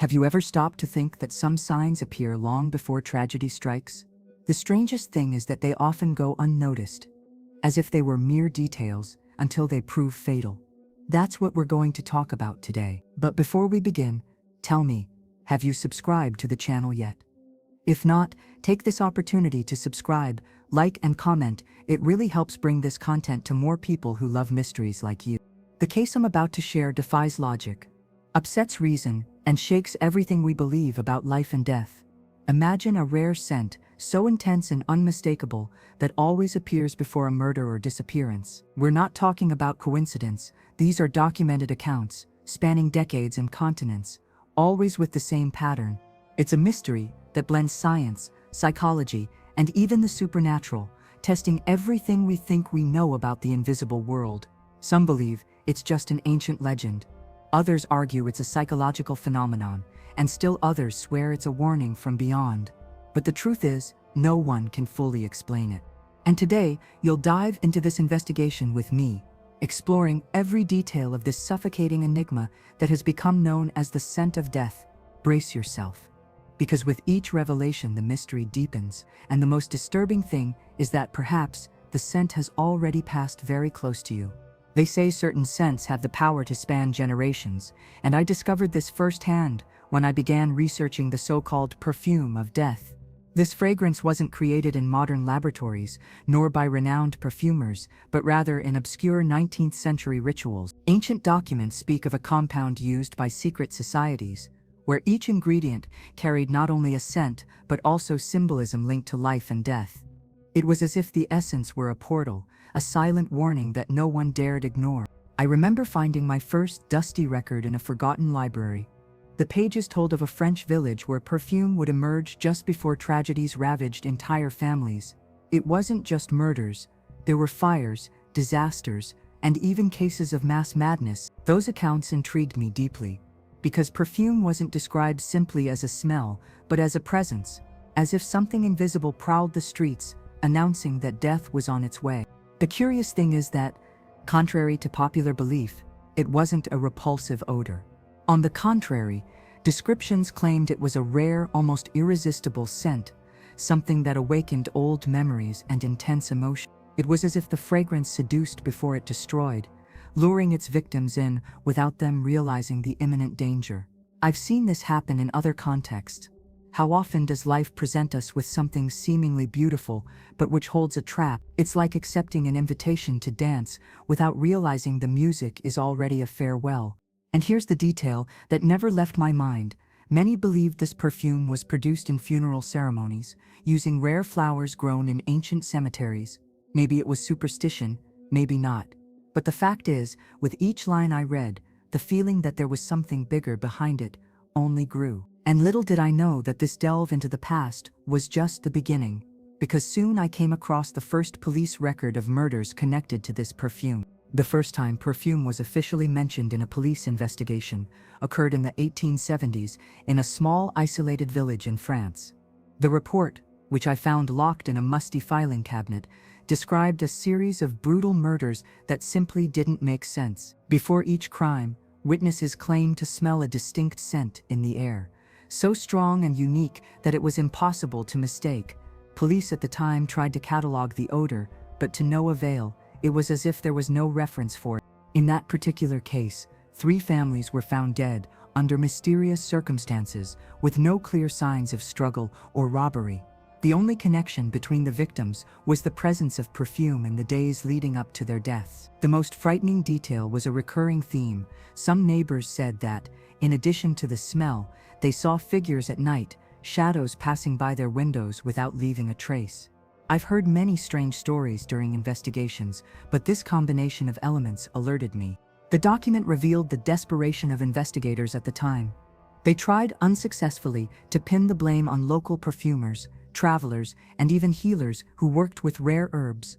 Have you ever stopped to think that some signs appear long before tragedy strikes? The strangest thing is that they often go unnoticed, as if they were mere details until they prove fatal. That's what we're going to talk about today. But before we begin, tell me, have you subscribed to the channel yet? If not, take this opportunity to subscribe, like and comment. It really helps bring this content to more people who love mysteries like you. The case I'm about to share defies logic, upsets reason, and shakes everything we believe about life and death. Imagine a rare scent, so intense and unmistakable that always appears before a murder or disappearance. We're not talking about coincidence. These are documented accounts, spanning decades and continents, always with the same pattern. It's a mystery that blends science, psychology, and even the supernatural, testing everything we think we know about the invisible world. Some believe it's just an ancient legend. Others argue it's a psychological phenomenon, and still others swear it's a warning from beyond. But the truth is, no one can fully explain it. And today, you'll dive into this investigation with me, exploring every detail of this suffocating enigma that has become known as the scent of death. Brace yourself, because with each revelation the mystery deepens, and the most disturbing thing is that perhaps the scent has already passed very close to you. They say certain scents have the power to span generations, and I discovered this firsthand when I began researching the so-called perfume of death. This fragrance wasn't created in modern laboratories, nor by renowned perfumers, but rather in obscure 19th century rituals. Ancient documents speak of a compound used by secret societies, where each ingredient carried not only a scent, but also symbolism linked to life and death. It was as if the essence were a portal, a silent warning that no one dared ignore. I remember finding my first dusty record in a forgotten library. The pages told of a French village where perfume would emerge just before tragedies ravaged entire families. It wasn't just murders. There were fires, disasters, and even cases of mass madness. Those accounts intrigued me deeply, because perfume wasn't described simply as a smell, but as a presence, as if something invisible prowled the streets, announcing that death was on its way. The curious thing is that, contrary to popular belief, it wasn't a repulsive odor. On the contrary, descriptions claimed it was a rare, almost irresistible scent, something that awakened old memories and intense emotion. It was as if the fragrance seduced before it destroyed, luring its victims in without them realizing the imminent danger. I've seen this happen in other contexts. How often does life present us with something seemingly beautiful, but which holds a trap? It's like accepting an invitation to dance without realizing the music is already a farewell. And here's the detail that never left my mind. Many believed this perfume was produced in funeral ceremonies, using rare flowers grown in ancient cemeteries. Maybe it was superstition, maybe not. But the fact is, with each line I read, the feeling that there was something bigger behind it only grew. And little did I know that this delve into the past was just the beginning, because soon I came across the first police record of murders connected to this perfume. The first time perfume was officially mentioned in a police investigation occurred in the 1870s in a small isolated village in France. The report, which I found locked in a musty filing cabinet, described a series of brutal murders that simply didn't make sense. Before each crime, witnesses claimed to smell a distinct scent in the air, so strong and unique that it was impossible to mistake. Police at the time tried to catalog the odor, but to no avail. It was as if there was no reference for it. In that particular case, 3 families were found dead under mysterious circumstances, with no clear signs of struggle or robbery. The only connection between the victims was the presence of perfume in the days leading up to their deaths. The most frightening detail was a recurring theme. Some neighbors said that, in addition to the smell, they saw figures at night, shadows passing by their windows without leaving a trace. I've heard many strange stories during investigations, but this combination of elements alerted me. The document revealed the desperation of investigators at the time. They tried unsuccessfully to pin the blame on local perfumers, travelers, and even healers who worked with rare herbs.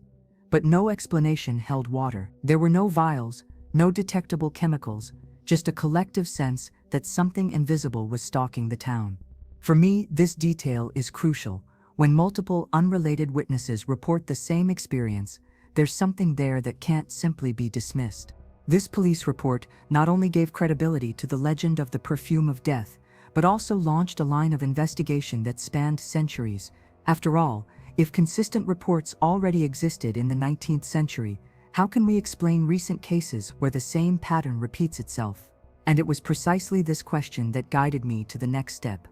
But no explanation held water. There were no vials, no detectable chemicals, just a collective sense that something invisible was stalking the town. For me, this detail is crucial. When multiple unrelated witnesses report the same experience, there's something there that can't simply be dismissed. This police report not only gave credibility to the legend of the perfume of death, but also launched a line of investigation that spanned centuries. After all, if consistent reports already existed in the 19th century, how can we explain recent cases where the same pattern repeats itself? And it was precisely this question that guided me to the next step.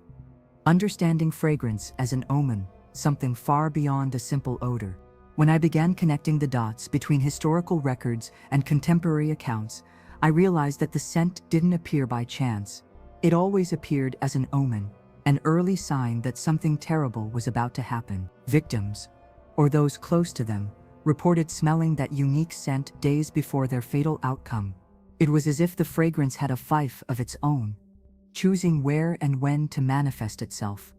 Understanding fragrance as an omen, something far beyond a simple odor. When I began connecting the dots between historical records and contemporary accounts, I realized that the scent didn't appear by chance. It always appeared as an omen, an early sign that something terrible was about to happen. Victims, or those close to them, reported smelling that unique scent days before their fatal outcome. It was as if the fragrance had a fief of its own, choosing where and when to manifest itself,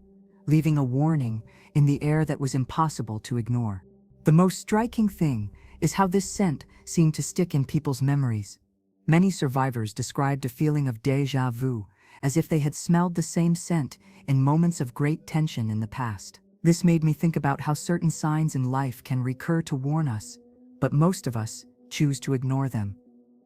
leaving a warning in the air that was impossible to ignore. The most striking thing is how this scent seemed to stick in people's memories. Many survivors described a feeling of déjà vu, as if they had smelled the same scent in moments of great tension in the past. This made me think about how certain signs in life can recur to warn us, but most of us choose to ignore them.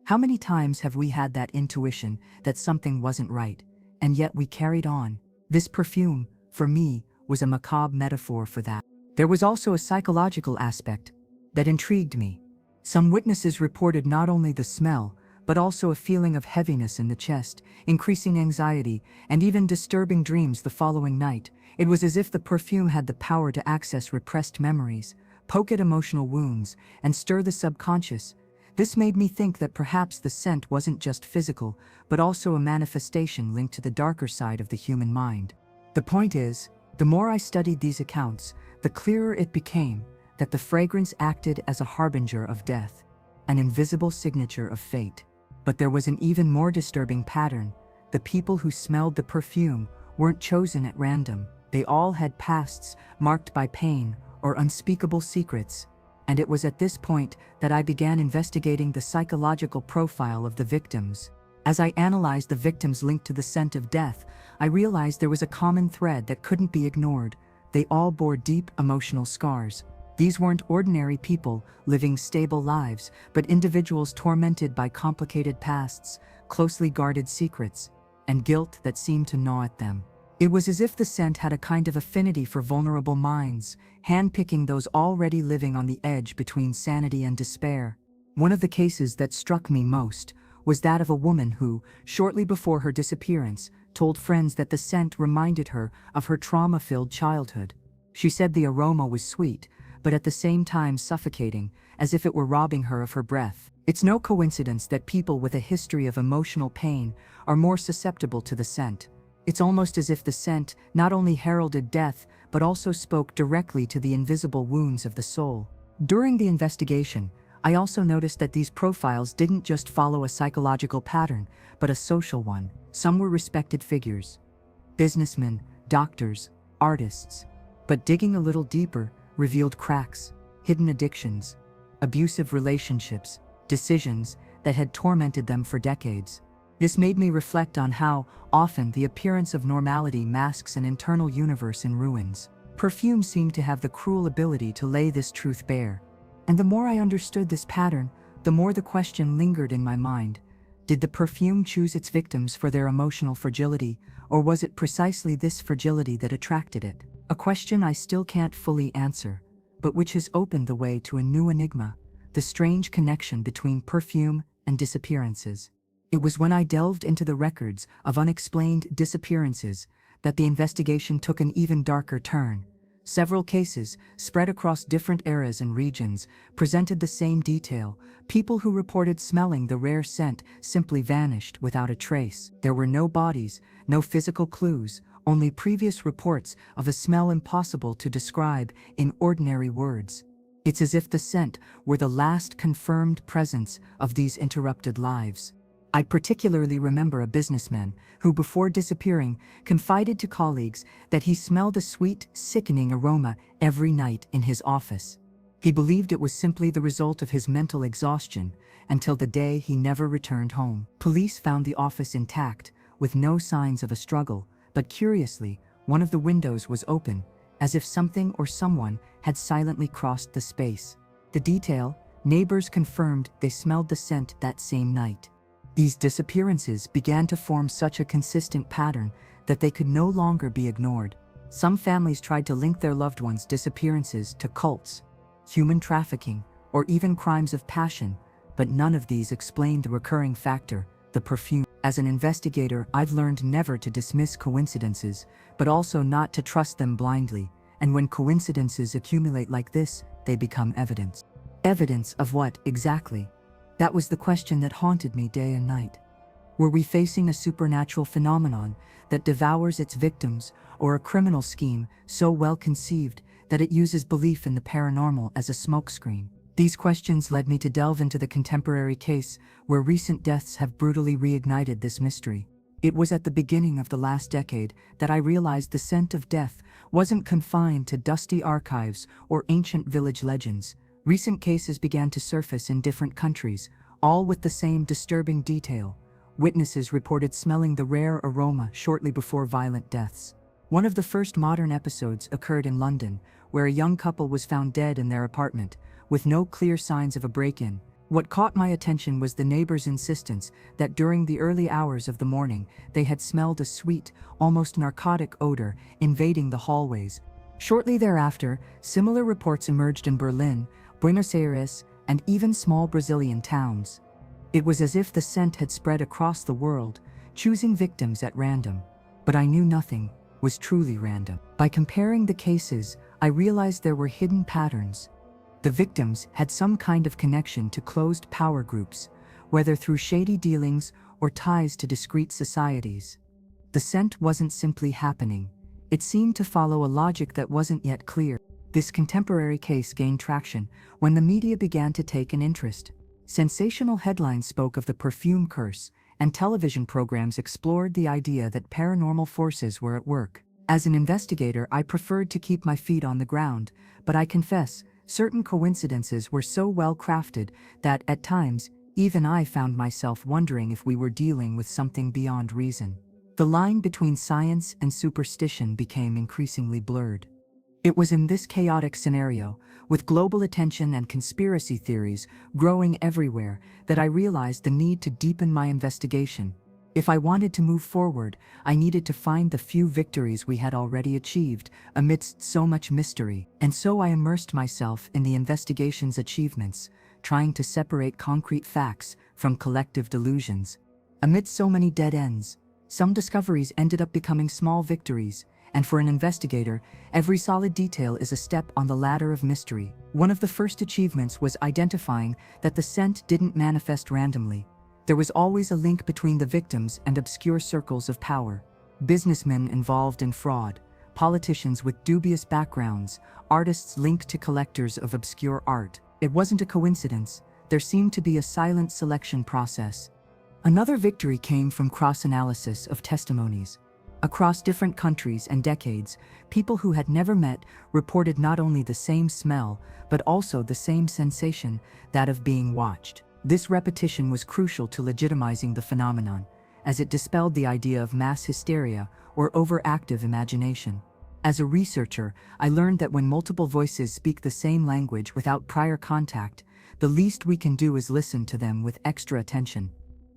How many times have we had that intuition that something wasn't right, and yet we carried on? This perfume, for me, was a macabre metaphor for that. There was also a psychological aspect that intrigued me. Some witnesses reported not only the smell, but also a feeling of heaviness in the chest, increasing anxiety, and even disturbing dreams the following night. It was as if the perfume had the power to access repressed memories, poke at emotional wounds, and stir the subconscious. This made me think that perhaps the scent wasn't just physical, but also a manifestation linked to the darker side of the human mind. The point is, the more I studied these accounts, the clearer it became that the fragrance acted as a harbinger of death, an invisible signature of fate. But there was an even more disturbing pattern. The people who smelled the perfume weren't chosen at random. They all had pasts marked by pain or unspeakable secrets. And it was at this point that I began investigating the psychological profile of the victims. As I analyzed the victims linked to the scent of death, I realized there was a common thread that couldn't be ignored. They all bore deep emotional scars. These weren't ordinary people living stable lives, but individuals tormented by complicated pasts, closely guarded secrets, and guilt that seemed to gnaw at them. It was as if the scent had a kind of affinity for vulnerable minds, handpicking those already living on the edge between sanity and despair. One of the cases that struck me most was that of a woman who, shortly before her disappearance, told friends that the scent reminded her of her trauma-filled childhood. She said the aroma was sweet, but at the same time suffocating, as if it were robbing her of her breath. It's no coincidence that people with a history of emotional pain are more susceptible to the scent. It's almost as if the scent not only heralded death, but also spoke directly to the invisible wounds of the soul. During the investigation, I also noticed that these profiles didn't just follow a psychological pattern, but a social one. Some were respected figures, businessmen, doctors, artists. But digging a little deeper revealed cracks, hidden addictions, abusive relationships, decisions that had tormented them for decades. This made me reflect on how often the appearance of normality masks an internal universe in ruins. Perfume seemed to have the cruel ability to lay this truth bare. And the more I understood this pattern, the more the question lingered in my mind. Did the perfume choose its victims for their emotional fragility, or was it precisely this fragility that attracted it? A question I still can't fully answer, but which has opened the way to a new enigma, the strange connection between perfume and disappearances. It was when I delved into the records of unexplained disappearances that the investigation took an even darker turn. Several cases, spread across different eras and regions, presented the same detail. People who reported smelling the rare scent simply vanished without a trace. There were no bodies, no physical clues, only previous reports of a smell impossible to describe in ordinary words. It's as if the scent were the last confirmed presence of these interrupted lives. I particularly remember a businessman who, before disappearing, confided to colleagues that he smelled a sweet, sickening aroma every night in his office. He believed it was simply the result of his mental exhaustion, until the day he never returned home. Police found the office intact, with no signs of a struggle, but curiously, one of the windows was open, as if something or someone had silently crossed the space. The detail, neighbors confirmed they smelled the scent that same night. These disappearances began to form such a consistent pattern that they could no longer be ignored. Some families tried to link their loved ones' disappearances to cults, human trafficking, or even crimes of passion, but none of these explained the recurring factor, the perfume. As an investigator, I've learned never to dismiss coincidences, but also not to trust them blindly, and when coincidences accumulate like this, they become evidence. Evidence of what, exactly? That was the question that haunted me day and night. Were we facing a supernatural phenomenon that devours its victims, or a criminal scheme so well conceived that it uses belief in the paranormal as a smokescreen? These questions led me to delve into the contemporary case where recent deaths have brutally reignited this mystery. It was at the beginning of the last decade that I realized the scent of death wasn't confined to dusty archives or ancient village legends. Recent cases began to surface in different countries, all with the same disturbing detail. Witnesses reported smelling the rare aroma shortly before violent deaths. One of the first modern episodes occurred in London, where a young couple was found dead in their apartment, with no clear signs of a break-in. What caught my attention was the neighbors' insistence that during the early hours of the morning, they had smelled a sweet, almost narcotic odor invading the hallways. Shortly thereafter, similar reports emerged in Berlin, Buenos Aires, and even small Brazilian towns. It was as if the scent had spread across the world, choosing victims at random. But I knew nothing was truly random. By comparing the cases, I realized there were hidden patterns. The victims had some kind of connection to closed power groups, whether through shady dealings or ties to discreet societies. The scent wasn't simply happening. It seemed to follow a logic that wasn't yet clear. This contemporary case gained traction when the media began to take an interest. Sensational headlines spoke of the perfume curse, and television programs explored the idea that paranormal forces were at work. As an investigator, I preferred to keep my feet on the ground, but I confess, certain coincidences were so well crafted that, at times, even I found myself wondering if we were dealing with something beyond reason. The line between science and superstition became increasingly blurred. It was in this chaotic scenario, with global attention and conspiracy theories growing everywhere, that I realized the need to deepen my investigation. If I wanted to move forward, I needed to find the few victories we had already achieved amidst so much mystery. And so I immersed myself in the investigation's achievements, trying to separate concrete facts from collective delusions. Amidst so many dead ends, some discoveries ended up becoming small victories, and for an investigator, every solid detail is a step on the ladder of mystery. One of the first achievements was identifying that the scent didn't manifest randomly. There was always a link between the victims and obscure circles of power. Businessmen involved in fraud, politicians with dubious backgrounds, artists linked to collectors of obscure art. It wasn't a coincidence. There seemed to be a silent selection process. Another victory came from cross-analysis of testimonies. Across different countries and decades, people who had never met reported not only the same smell, but also the same sensation, that of being watched. This repetition was crucial to legitimizing the phenomenon, as it dispelled the idea of mass hysteria or overactive imagination. As a researcher, I learned that when multiple voices speak the same language without prior contact, the least we can do is listen to them with extra attention.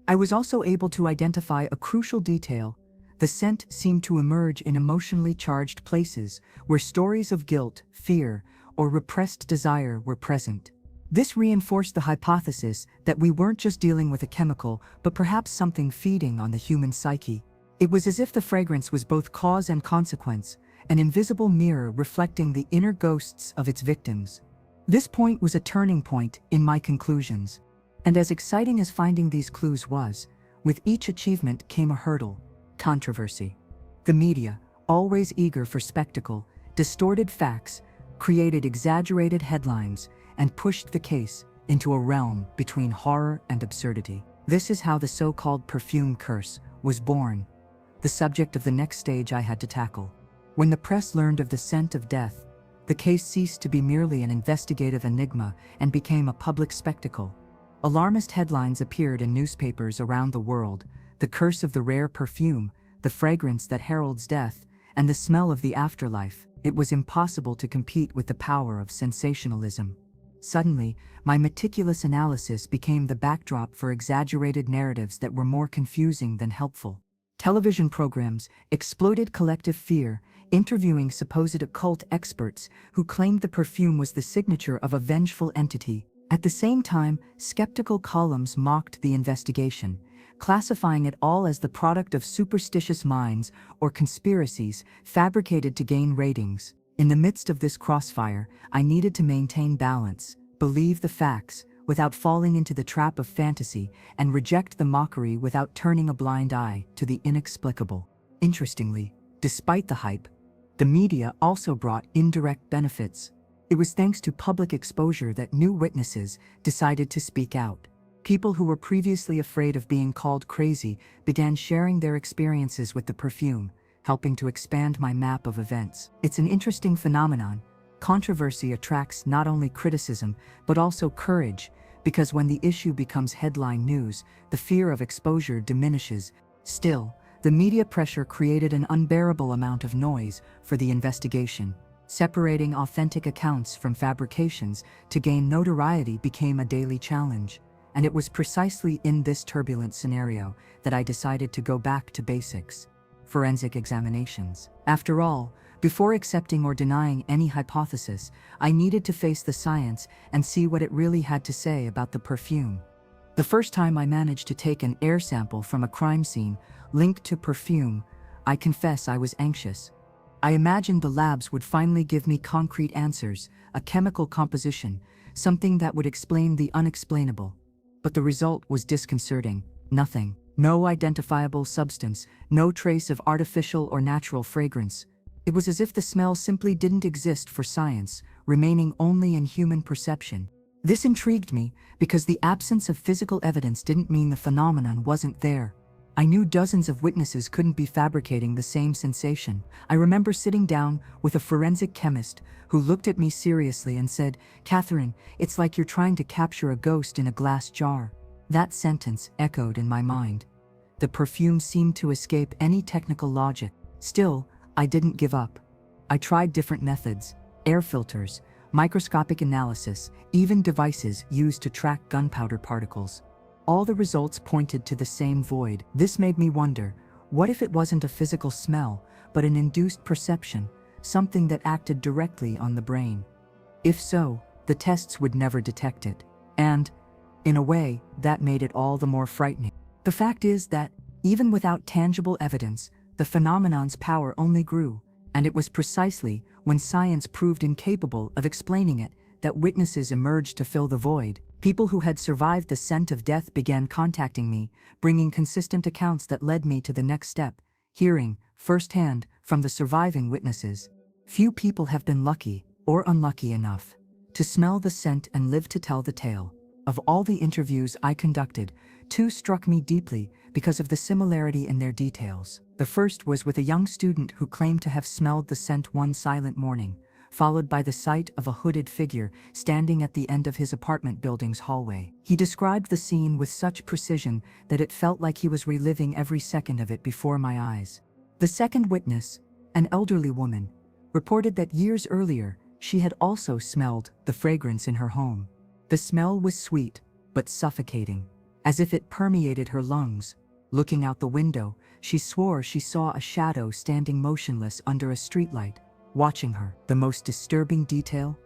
I was also able to identify a crucial detail. The scent seemed to emerge in emotionally charged places where stories of guilt, fear, or repressed desire were present. This reinforced the hypothesis that we weren't just dealing with a chemical, but perhaps something feeding on the human psyche. It was as if the fragrance was both cause and consequence, an invisible mirror reflecting the inner ghosts of its victims. This point was a turning point in my conclusions. And as exciting as finding these clues was, with each achievement came a hurdle: controversy. The media, always eager for spectacle, distorted facts, created exaggerated headlines, and pushed the case into a realm between horror and absurdity. This is how the so-called perfume curse was born, the subject of the next stage I had to tackle. When the press learned of the scent of death, the case ceased to be merely an investigative enigma and became a public spectacle. Alarmist headlines appeared in newspapers around the world: the curse of the rare perfume, the fragrance that heralds death, and the smell of the afterlife. It was impossible to compete with the power of sensationalism. Suddenly, my meticulous analysis became the backdrop for exaggerated narratives that were more confusing than helpful. Television programs exploded collective fear, interviewing supposed occult experts who claimed the perfume was the signature of a vengeful entity. At the same time, skeptical columns mocked the investigation, classifying it all as the product of superstitious minds or conspiracies fabricated to gain ratings. In the midst of this crossfire, I needed to maintain balance, believe the facts without falling into the trap of fantasy, and reject the mockery without turning a blind eye to the inexplicable. Interestingly, despite the hype, the media also brought indirect benefits. It was thanks to public exposure that new witnesses decided to speak out. People who were previously afraid of being called crazy began sharing their experiences with the perfume, helping to expand my map of events. It's an interesting phenomenon. Controversy attracts not only criticism, but also courage, because when the issue becomes headline news, the fear of exposure diminishes. Still, the media pressure created an unbearable amount of noise for the investigation. Separating authentic accounts from fabrications to gain notoriety became a daily challenge, and it was precisely in this turbulent scenario that I decided to go back to basics: forensic examinations. After all, before accepting or denying any hypothesis, I needed to face the science and see what it really had to say about the perfume. The first time I managed to take an air sample from a crime scene linked to perfume, I confess I was anxious. I imagined the labs would finally give me concrete answers, a chemical composition, something that would explain the unexplainable. But the result was disconcerting. Nothing. No identifiable substance, no trace of artificial or natural fragrance. It was as if the smell simply didn't exist for science, remaining only in human perception. This intrigued me because the absence of physical evidence didn't mean the phenomenon wasn't there. I knew dozens of witnesses couldn't be fabricating the same sensation. I remember sitting down with a forensic chemist who looked at me seriously and said, "Katherine, it's like you're trying to capture a ghost in a glass jar." That sentence echoed in my mind. The perfume seemed to escape any technical logic. Still, I didn't give up. I tried different methods: air filters, microscopic analysis, even devices used to track gunpowder particles. All the results pointed to the same void. This made me wonder, what if it wasn't a physical smell, but an induced perception, something that acted directly on the brain? If so, the tests would never detect it. And, in a way, that made it all the more frightening. The fact is that, even without tangible evidence, the phenomenon's power only grew, and it was precisely when science proved incapable of explaining it that witnesses emerged to fill the void. People who had survived the scent of death began contacting me, bringing consistent accounts that led me to the next step: hearing, firsthand, from the surviving witnesses. Few people have been lucky, or unlucky enough, to smell the scent and live to tell the tale. Of all the interviews I conducted, two struck me deeply because of the similarity in their details. The first was with a young student who claimed to have smelled the scent one silent morning, followed by the sight of a hooded figure standing at the end of his apartment building's hallway. He described the scene with such precision that it felt like he was reliving every second of it before my eyes. The second witness, an elderly woman, reported that years earlier she had also smelled the fragrance in her home. The smell was sweet, but suffocating, as if it permeated her lungs. Looking out the window, she swore she saw a shadow standing motionless under a streetlight, watching her. The most disturbing detail?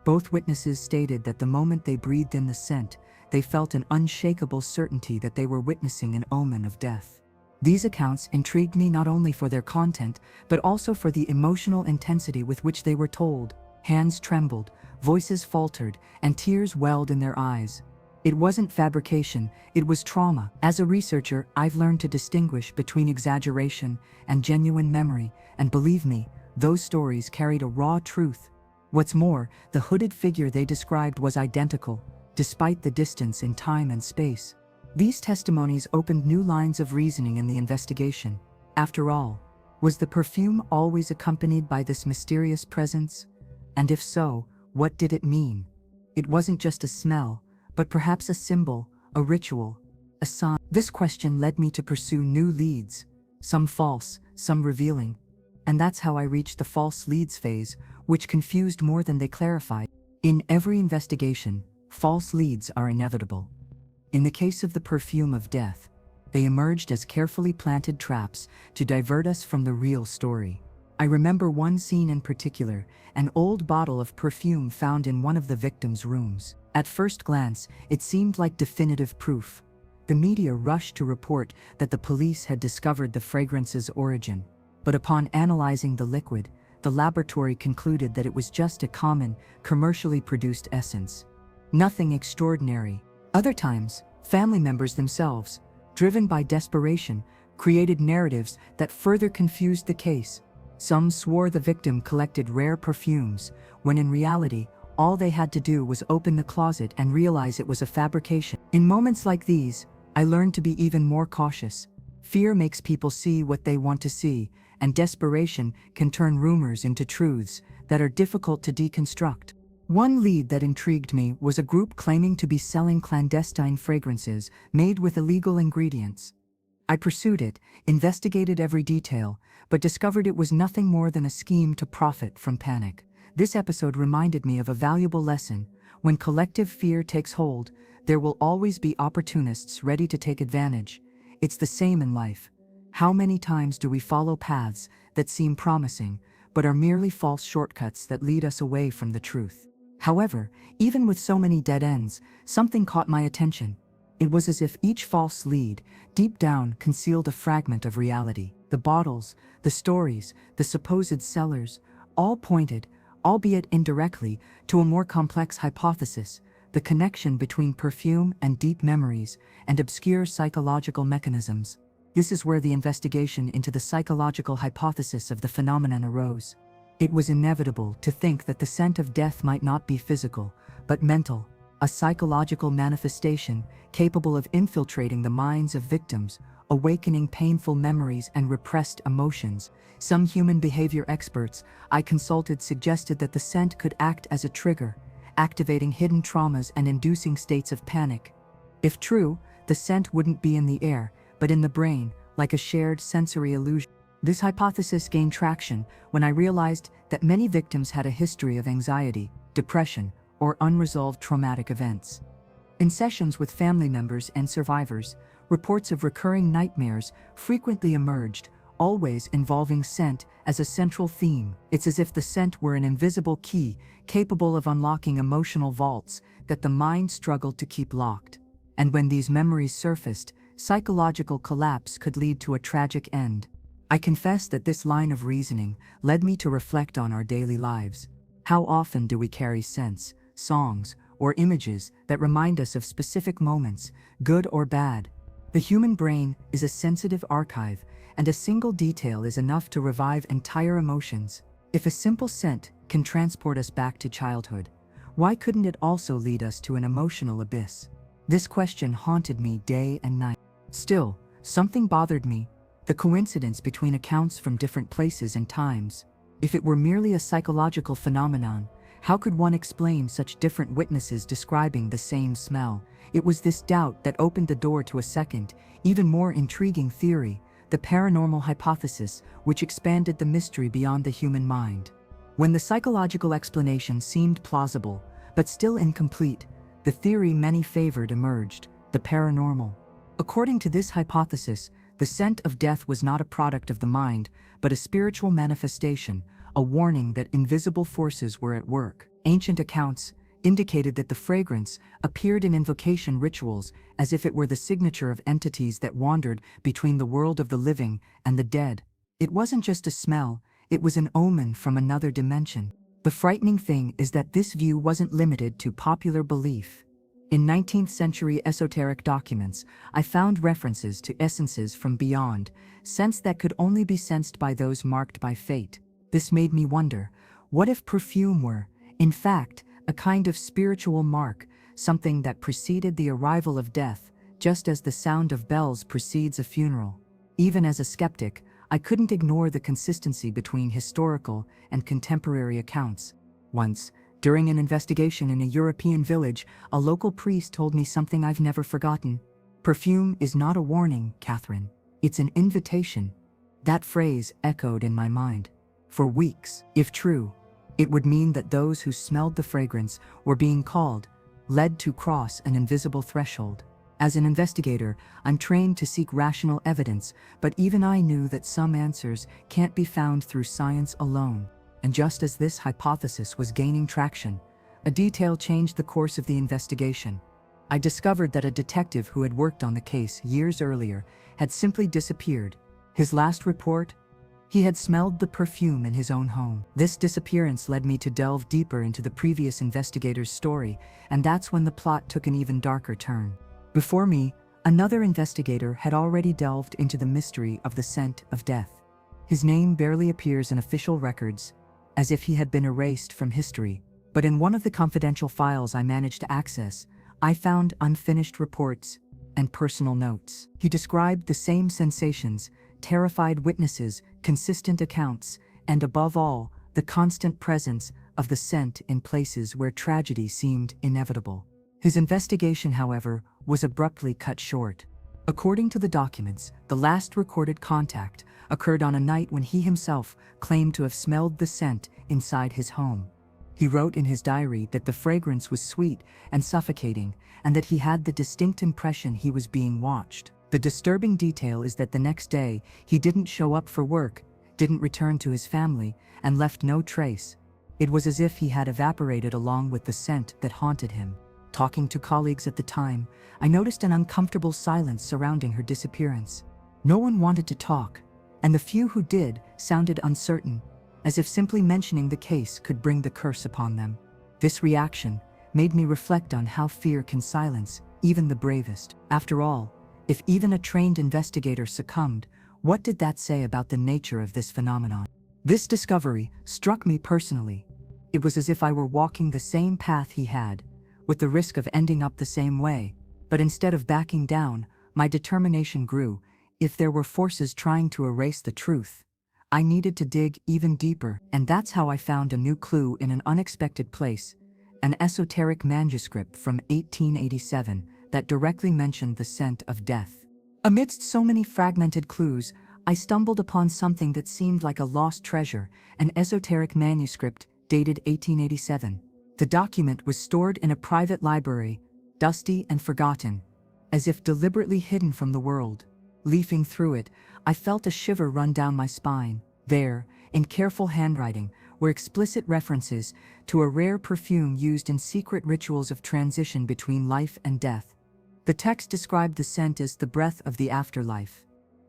Both witnesses stated that the moment they breathed in the scent, they felt an unshakable certainty that they were witnessing an omen of death. These accounts intrigued me not only for their content, but also for the emotional intensity with which they were told. Hands trembled, voices faltered, and tears welled in their eyes. It wasn't fabrication, it was trauma. As a researcher, I've learned to distinguish between exaggeration and genuine memory, and believe me, those stories carried a raw truth. What's more, the hooded figure they described was identical, despite the distance in time and space. These testimonies opened new lines of reasoning in the investigation. After all, was the perfume always accompanied by this mysterious presence? And if so, what did it mean? It wasn't just a smell, but perhaps a symbol, a ritual, a sign. This question led me to pursue new leads, some false, some revealing. And that's how I reached the false leads phase, which confused more than they clarified. In every investigation, false leads are inevitable. In the case of the perfume of death, They emerged as carefully planted traps to divert us from the real story. I remember one scene in particular, an old bottle of perfume found in one of the victim's rooms. At first glance, it seemed like definitive proof. The media rushed to report that the police had discovered the fragrance's origin. But upon analyzing the liquid, the laboratory concluded that it was just a common, commercially produced essence. Nothing extraordinary. Other times, family members themselves, driven by desperation, created narratives that further confused the case. Some swore the victim collected rare perfumes, when in reality, all they had to do was open the closet and realize it was a fabrication. In moments like these, I learned to be even more cautious. Fear makes people see what they want to see, and desperation can turn rumors into truths that are difficult to deconstruct. One lead that intrigued me was a group claiming to be selling clandestine fragrances made with illegal ingredients. I pursued it, investigated every detail, but discovered it was nothing more than a scheme to profit from panic. This episode reminded me of a valuable lesson. When collective fear takes hold, there will always be opportunists ready to take advantage. It's the same in life. How many times do we follow paths that seem promising, but are merely false shortcuts that lead us away from the truth? However, even with so many dead ends, something caught my attention. It was as if each false lead, deep down, concealed a fragment of reality. The bottles, the stories, the supposed sellers, all pointed, albeit indirectly, to a more complex hypothesis: the connection between perfume and deep memories and obscure psychological mechanisms. This is where the investigation into the psychological hypothesis of the phenomenon arose. It was inevitable to think that the scent of death might not be physical, but mental, a psychological manifestation capable of infiltrating the minds of victims, awakening painful memories and repressed emotions. Some human behavior experts I consulted suggested that the scent could act as a trigger, activating hidden traumas and inducing states of panic. If true, the scent wouldn't be in the air, but in the brain, like a shared sensory illusion. This hypothesis gained traction when I realized that many victims had a history of anxiety, depression, or unresolved traumatic events. In sessions with family members and survivors, reports of recurring nightmares frequently emerged, always involving scent as a central theme. It's as if the scent were an invisible key capable of unlocking emotional vaults that the mind struggled to keep locked. And when these memories surfaced, psychological collapse could lead to a tragic end. I confess that this line of reasoning led me to reflect on our daily lives. How often do we carry scents, songs, or images that remind us of specific moments, good or bad? The human brain is a sensitive archive, and a single detail is enough to revive entire emotions. If a simple scent can transport us back to childhood, why couldn't it also lead us to an emotional abyss? This question haunted me day and night. Still, something bothered me: the coincidence between accounts from different places and times. If it were merely a psychological phenomenon, how could one explain such different witnesses describing the same smell? It was this doubt that opened the door to a second, even more intriguing theory: the paranormal hypothesis, which expanded the mystery beyond the human mind. When the psychological explanation seemed plausible, but still incomplete, the theory many favored emerged: the paranormal. According to this hypothesis, the scent of death was not a product of the mind, but a spiritual manifestation, a warning that invisible forces were at work. Ancient accounts indicated that the fragrance appeared in invocation rituals as if it were the signature of entities that wandered between the world of the living and the dead. It wasn't just a smell, it was an omen from another dimension. The frightening thing is that this view wasn't limited to popular belief. In 19th century esoteric documents, I found references to essences from beyond, scents that could only be sensed by those marked by fate. This made me wonder, what if perfume were, in fact, a kind of spiritual mark, something that preceded the arrival of death, just as the sound of bells precedes a funeral? Even as a skeptic, I couldn't ignore the consistency between historical and contemporary accounts. Once, during an investigation in a European village, a local priest told me something I've never forgotten. "Perfume is not a warning, Katherine. It's an invitation." That phrase echoed in my mind for weeks. If true, it would mean that those who smelled the fragrance were being called, led to cross an invisible threshold. As an investigator, I'm trained to seek rational evidence, but even I knew that some answers can't be found through science alone. And just as this hypothesis was gaining traction, a detail changed the course of the investigation. I discovered that a detective who had worked on the case years earlier had simply disappeared. His last report? He had smelled the perfume in his own home. This disappearance led me to delve deeper into the previous investigator's story, and that's when the plot took an even darker turn. Before me, another investigator had already delved into the mystery of the scent of death. His name barely appears in official records, as if he had been erased from history. But in one of the confidential files I managed to access, I found unfinished reports and personal notes. He described the same sensations, terrified witnesses, consistent accounts, and above all, the constant presence of the scent in places where tragedy seemed inevitable. His investigation, however, was abruptly cut short. According to the documents, the last recorded contact occurred on a night when he himself claimed to have smelled the scent inside his home. He wrote in his diary that the fragrance was sweet and suffocating, and that he had the distinct impression he was being watched. The disturbing detail is that the next day, he didn't show up for work, didn't return to his family, and left no trace. It was as if he had evaporated along with the scent that haunted him. Talking to colleagues at the time, I noticed an uncomfortable silence surrounding her disappearance. No one wanted to talk, and the few who did sounded uncertain, as if simply mentioning the case could bring the curse upon them. This reaction made me reflect on how fear can silence even the bravest. After all, if even a trained investigator succumbed, what did that say about the nature of this phenomenon? This discovery struck me personally. It was as if I were walking the same path he had, with the risk of ending up the same way. But instead of backing down, my determination grew. If there were forces trying to erase the truth, I needed to dig even deeper, and that's how I found a new clue in an unexpected place, an esoteric manuscript from 1887 that directly mentioned the scent of death. Amidst so many fragmented clues, I stumbled upon something that seemed like a lost treasure, an esoteric manuscript dated 1887. The document was stored in a private library, dusty and forgotten, as if deliberately hidden from the world. Leafing through it, I felt a shiver run down my spine. There, in careful handwriting, were explicit references to a rare perfume used in secret rituals of transition between life and death. The text described the scent as the breath of the afterlife.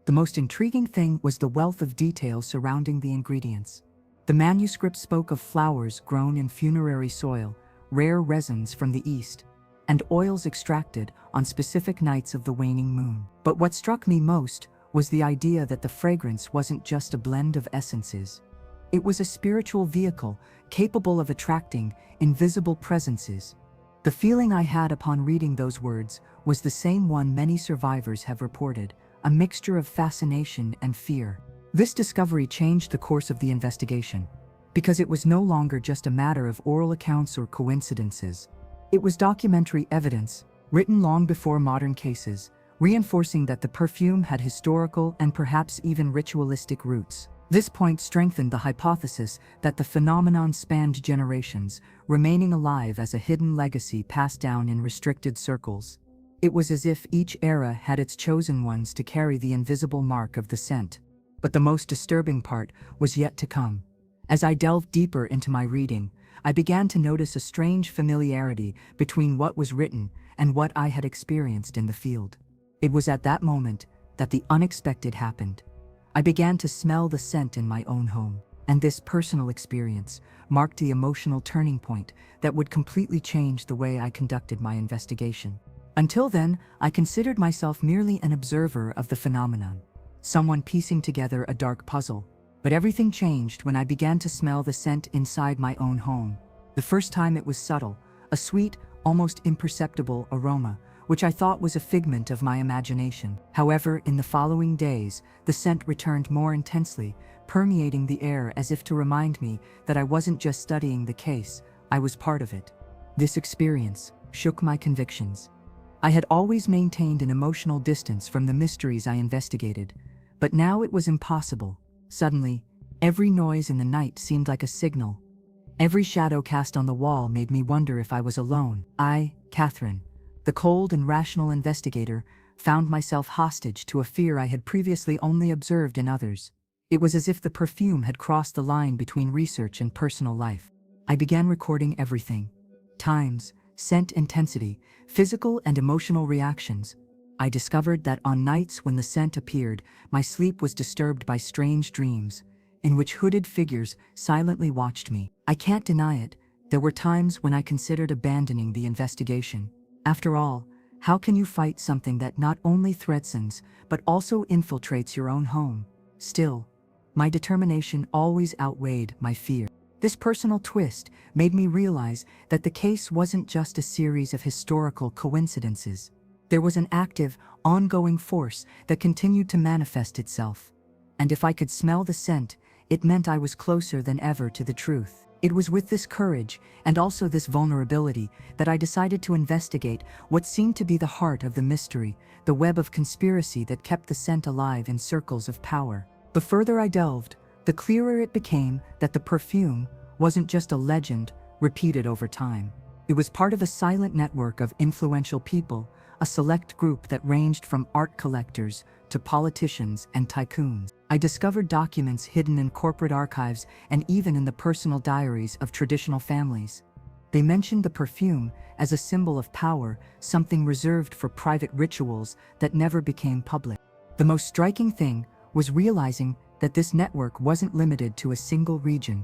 The most intriguing thing was the wealth of detail surrounding the ingredients. The manuscript spoke of flowers grown in funerary soil, rare resins from the East, and oils extracted on specific nights of the waning moon. But what struck me most was the idea that the fragrance wasn't just a blend of essences. It was a spiritual vehicle capable of attracting invisible presences. The feeling I had upon reading those words was the same one many survivors have reported, a mixture of fascination and fear. This discovery changed the course of the investigation, because it was no longer just a matter of oral accounts or coincidences. It was documentary evidence, written long before modern cases, reinforcing that the perfume had historical and perhaps even ritualistic roots. This point strengthened the hypothesis that the phenomenon spanned generations, remaining alive as a hidden legacy passed down in restricted circles. It was as if each era had its chosen ones to carry the invisible mark of the scent. But the most disturbing part was yet to come. As I delved deeper into my reading, I began to notice a strange familiarity between what was written and what I had experienced in the field. It was at that moment that the unexpected happened. I began to smell the scent in my own home, and this personal experience marked the emotional turning point that would completely change the way I conducted my investigation. Until then, I considered myself merely an observer of the phenomenon, someone piecing together a dark puzzle. But everything changed when I began to smell the scent inside my own home. The first time it was subtle, a sweet, almost imperceptible aroma, which I thought was a figment of my imagination. However, in the following days, the scent returned more intensely, permeating the air as if to remind me that I wasn't just studying the case, I was part of it. This experience shook my convictions. I had always maintained an emotional distance from the mysteries I investigated, but now it was impossible. Suddenly, every noise in the night seemed like a signal. Every shadow cast on the wall made me wonder if I was alone. I, Katherine, The cold and rational investigator found myself hostage to a fear I had previously only observed in others. It was as if the perfume had crossed the line between research and personal life. I began recording everything: times, scent intensity, physical and emotional reactions. I discovered that on nights when the scent appeared, my sleep was disturbed by strange dreams, in which hooded figures silently watched me. I can't deny it, there were times when I considered abandoning the investigation. After all, how can you fight something that not only threatens, but also infiltrates your own home? Still, my determination always outweighed my fear. This personal twist made me realize that the case wasn't just a series of historical coincidences. There was an active, ongoing force that continued to manifest itself. And if I could smell the scent, it meant I was closer than ever to the truth. It was with this courage, and also this vulnerability, that I decided to investigate what seemed to be the heart of the mystery, the web of conspiracy that kept the scent alive in circles of power. The further I delved, the clearer it became that the perfume wasn't just a legend repeated over time. It was part of a silent network of influential people, a select group that ranged from art collectors to politicians and tycoons. I discovered documents hidden in corporate archives and even in the personal diaries of traditional families. They mentioned the perfume as a symbol of power, something reserved for private rituals that never became public. The most striking thing was realizing that this network wasn't limited to a single region.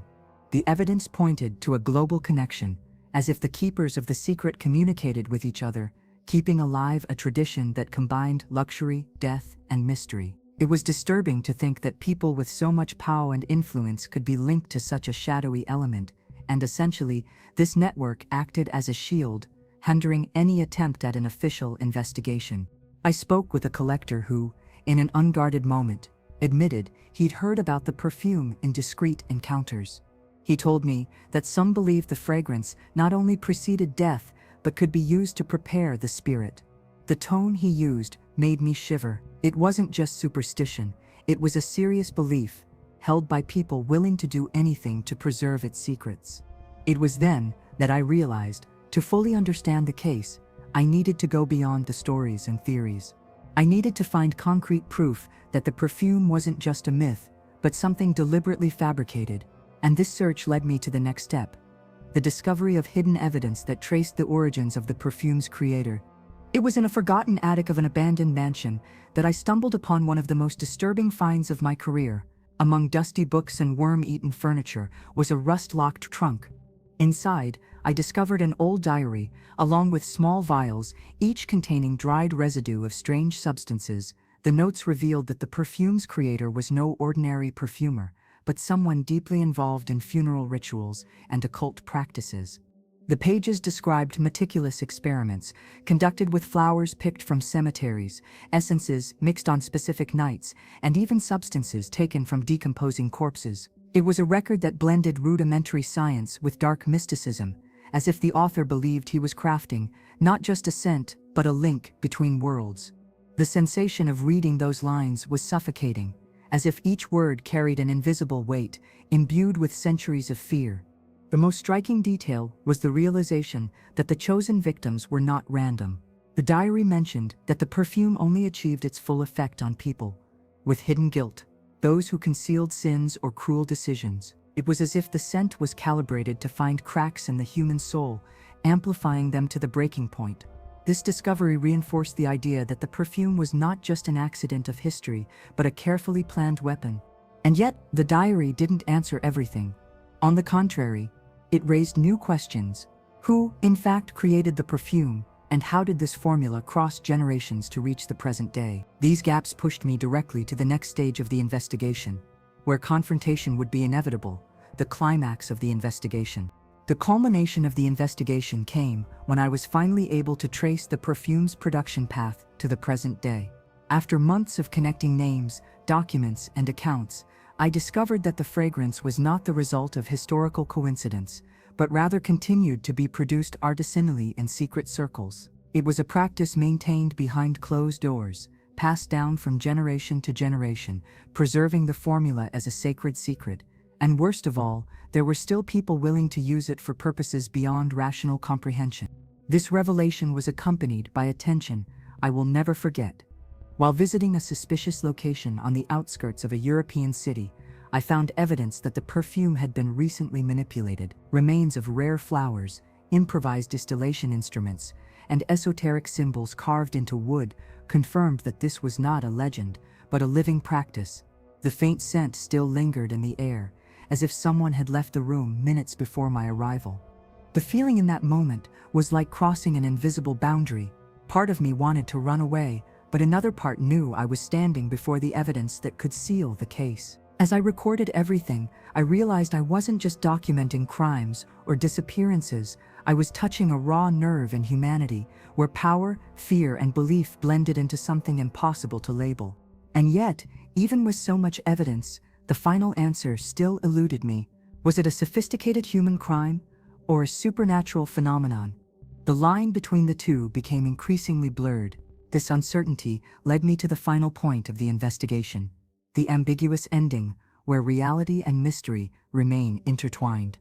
The evidence pointed to a global connection, as if the keepers of the secret communicated with each other, keeping alive a tradition that combined luxury, death, and mystery. It was disturbing to think that people with so much power and influence could be linked to such a shadowy element, and essentially, this network acted as a shield, hindering any attempt at an official investigation. I spoke with a collector who, in an unguarded moment, admitted he'd heard about the perfume in discreet encounters. He told me that some believed the fragrance not only preceded death, but could be used to prepare the spirit. The tone he used made me shiver. It wasn't just superstition, it was a serious belief, held by people willing to do anything to preserve its secrets. It was then that I realized, to fully understand the case, I needed to go beyond the stories and theories. I needed to find concrete proof that the perfume wasn't just a myth, but something deliberately fabricated, and this search led me to the next step: the discovery of hidden evidence that traced the origins of the perfume's creator. It was in a forgotten attic of an abandoned mansion that I stumbled upon one of the most disturbing finds of my career. Among dusty books and worm-eaten furniture was a rust-locked trunk. Inside, I discovered an old diary, along with small vials, each containing dried residue of strange substances. The notes revealed that the perfume's creator was no ordinary perfumer, but someone deeply involved in funeral rituals and occult practices. The pages described meticulous experiments conducted with flowers picked from cemeteries, essences mixed on specific nights, and even substances taken from decomposing corpses. It was a record that blended rudimentary science with dark mysticism, as if the author believed he was crafting not just a scent, but a link between worlds. The sensation of reading those lines was suffocating, as if each word carried an invisible weight, imbued with centuries of fear. The most striking detail was the realization that the chosen victims were not random. The diary mentioned that the perfume only achieved its full effect on people with hidden guilt, those who concealed sins or cruel decisions. It was as if the scent was calibrated to find cracks in the human soul, amplifying them to the breaking point. This discovery reinforced the idea that the perfume was not just an accident of history, but a carefully planned weapon. And yet, the diary didn't answer everything. On the contrary, it raised new questions. Who, in fact, created the perfume, and how did this formula cross generations to reach the present day? These gaps pushed me directly to the next stage of the investigation, where confrontation would be inevitable, the climax of the investigation. The culmination of the investigation came when I was finally able to trace the perfume's production path to the present day. After months of connecting names, documents, and accounts, I discovered that the fragrance was not the result of historical coincidence, but rather continued to be produced artisanally in secret circles. It was a practice maintained behind closed doors, passed down from generation to generation, preserving the formula as a sacred secret. And worst of all, there were still people willing to use it for purposes beyond rational comprehension. This revelation was accompanied by a tension I will never forget. While visiting a suspicious location on the outskirts of a European city, I found evidence that the perfume had been recently manipulated. Remains of rare flowers, improvised distillation instruments, and esoteric symbols carved into wood confirmed that this was not a legend, but a living practice. The faint scent still lingered in the air, as if someone had left the room minutes before my arrival. The feeling in that moment was like crossing an invisible boundary. Part of me wanted to run away, but another part knew I was standing before the evidence that could seal the case. As I recorded everything, I realized I wasn't just documenting crimes or disappearances. I was touching a raw nerve in humanity, where power, fear, and belief blended into something impossible to label. And yet, even with so much evidence, the final answer still eluded me. Was it a sophisticated human crime or a supernatural phenomenon? The line between the two became increasingly blurred. This uncertainty led me to the final point of the investigation, the ambiguous ending, where reality and mystery remain intertwined.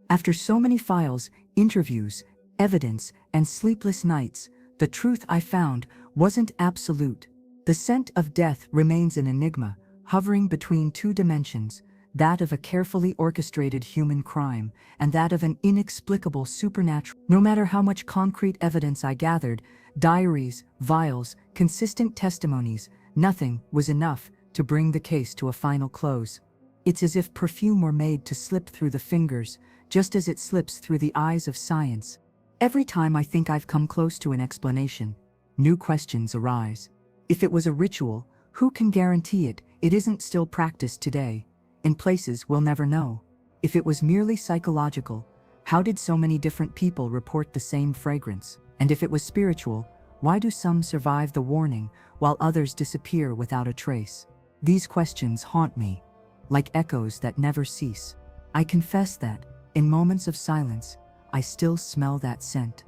After so many files, interviews, evidence, and sleepless nights, the truth I found wasn't absolute. The scent of death remains an enigma, hovering between two dimensions, that of a carefully orchestrated human crime and that of an inexplicable supernatural. No matter how much concrete evidence I gathered, diaries, vials, consistent testimonies, nothing was enough to bring the case to a final close. It's as if perfume were made to slip through the fingers, just as it slips through the eyes of science. Every time I think I've come close to an explanation, new questions arise. If it was a ritual, who can guarantee it isn't still practiced today? In places we'll never know. If it was merely psychological, how did so many different people report the same fragrance? And if it was spiritual, why do some survive the warning while others disappear without a trace? These questions haunt me, like echoes that never cease. I confess that, in moments of silence, I still smell that scent.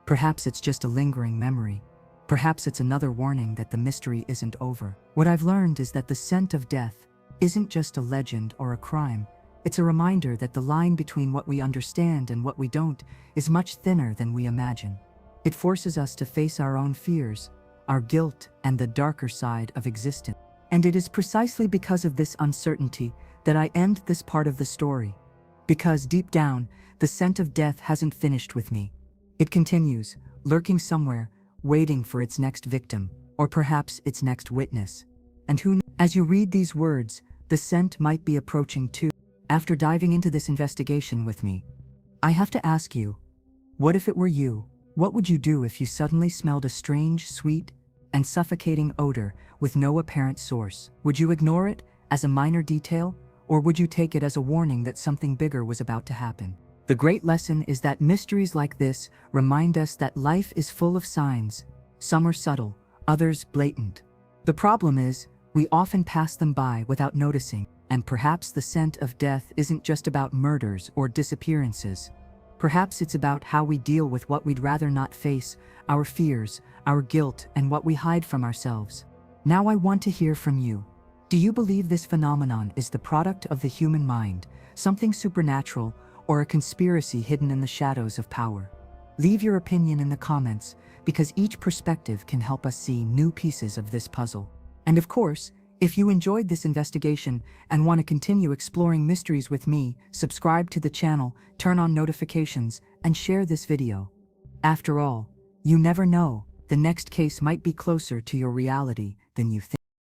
Perhaps it's just a lingering memory. Perhaps it's another warning that the mystery isn't over. What I've learned is that the scent of death isn't just a legend or a crime. It's a reminder that the line between what we understand and what we don't is much thinner than we imagine. It forces us to face our own fears, our guilt, and the darker side of existence. And it is precisely because of this uncertainty that I end this part of the story. Because deep down, the scent of death hasn't finished with me. It continues, lurking somewhere, waiting for its next victim, or perhaps its next witness. And who knows? As you read these words, the scent might be approaching too. After diving into this investigation with me, I have to ask you, what if it were you? What would you do if you suddenly smelled a strange, sweet, and suffocating odor with no apparent source? Would you ignore it as a minor detail, or would you take it as a warning that something bigger was about to happen? The great lesson is that mysteries like this remind us that life is full of signs. Some are subtle, others blatant. The problem is, we often pass them by without noticing, and perhaps the scent of death isn't just about murders or disappearances. Perhaps it's about how we deal with what we'd rather not face, our fears, our guilt, and what we hide from ourselves. Now I want to hear from you. Do you believe this phenomenon is the product of the human mind, something supernatural, or a conspiracy hidden in the shadows of power? Leave your opinion in the comments, because each perspective can help us see new pieces of this puzzle. And of course, if you enjoyed this investigation and want to continue exploring mysteries with me, subscribe to the channel, turn on notifications, and share this video. After all, you never know, the next case might be closer to your reality than you think.